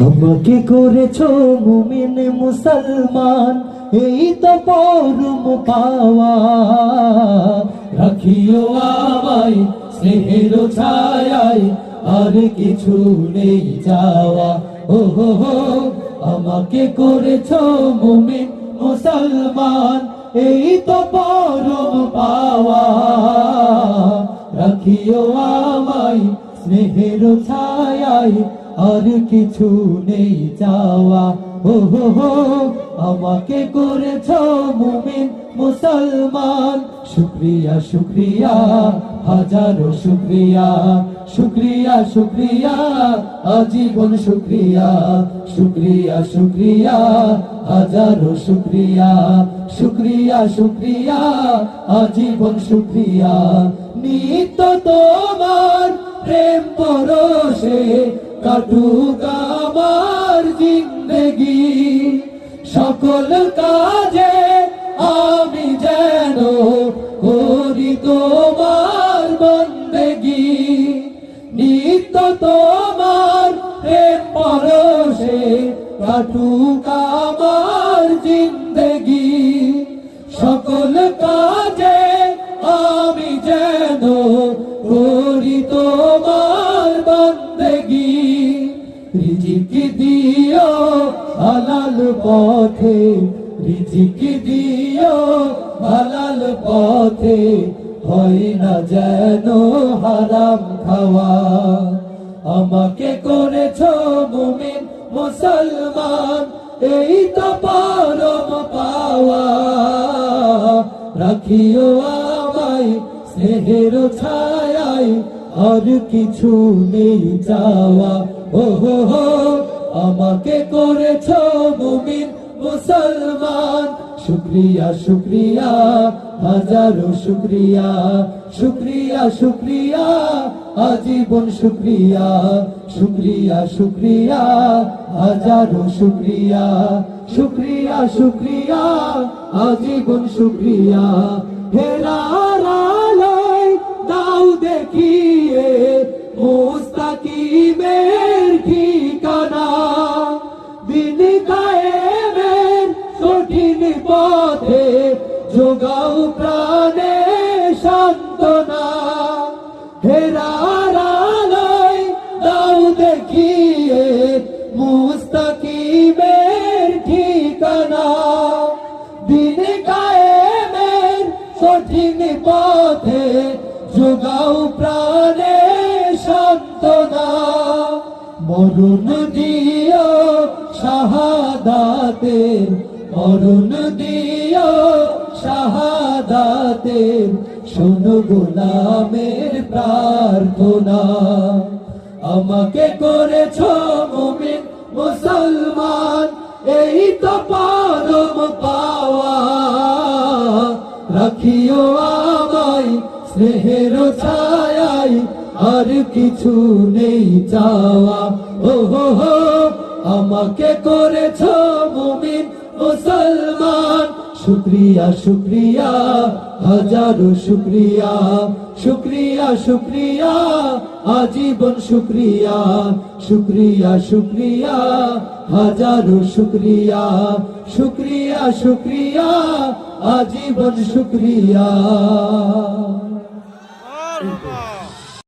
আমাকে করেছো মুমিন মুসলমান, এই তো পরম পাওয়া। রাখিও আমায় স্নেহের ছায়ায়, আর কিছু নেই চাওয়া। ও হো হো, আমাকে করেছো মুমিন মুসলমান, এই তো পরম পাওয়া। রাখিও আমায় স্নেহের ছায়ায়, আর কিছু নেই চাওয়া। ও হো হো, আমাকে করেছো মুমিন মুসলমান। শুকরিয়া শুকরিয়া হাজারো শুকরিয়া, শুকরিয়া শুকরিয়া আজীবন শুকরিয়া। শুকরিয়া শুকরিয়া হাজারো শুকরিয়া, শুকরিয়া শুকরিয়া আজীবন শুকরিয়া। নিত্য তোমার প্রেম পরশে কাটুক আমার জিন্দেগি, সকল কাজে আমি যেন করি তোমার বন্দেগি। নিত্য তোমার প্রেম পরশে কাটুক আমার জিন্দেগি, সকল কাজে আমি যেন করি তোমার বন্দেগি। রিজিক দিও হালাল পথে, রিজিক দিও হালাল পথে, হয় না যেন হারাম খাওয়া। আমাকে করেছো মুমিন মুসলমান, এই তো পরম পাওয়া। রাখিও আমায় স্নেহের ছায়ায়, আর কিছু নেই চাওয়া। ও হো হো, আমাকে করেছো মুমিন মুসলমান। শুকরিয়া শুকরিয়া হাজারো শুকরিয়া, শুকরিয়া শুকরিয়া আজীবন শুকরিয়া। শুকরিয়া শুকরিয়া হাজারো শুকরিয়া, শুকরিয়া শুকরিয়া আজীবন শুকরিয়া। হেরার আলোয় দাও দেখিয়ে মুস্তাকিমের ঠিকানা, দিন কায়েমের কঠিন পথে যোগাও প্রাণে সান্ত্বনা। হেরার আলোয় দাও দেখিয়ে মুস্তাকিমের ঠিকানা, দিন কায়েমের কঠিন পথে যোগাও প্রাণে সান্ত্বনা। মরণ দিও শাহাদাতের, মরণ দিও শাহাদাতের, শোনো গোলামের প্রার্থনা। আমাকে করেছো মুমিন মুসলমান, এই তো পরম পাওয়া। রাখিও আমায় স্নেহের ছায়ায়, আর কিছু নেই চাওয়া। ও হো হো, আমাকে করেছো মুমিন মুসলমান। শুকরিয়া শুকরিয়া হাজারো শুকরিয়া, শুকরিয়া শুকরিয়া আজীবন শুকরিয়া। শুকরিয়া শুকরিয়া হাজারো শুকরিয়া, শুকরিয়া শুকরিয়া আজীবন শুকরিয়া।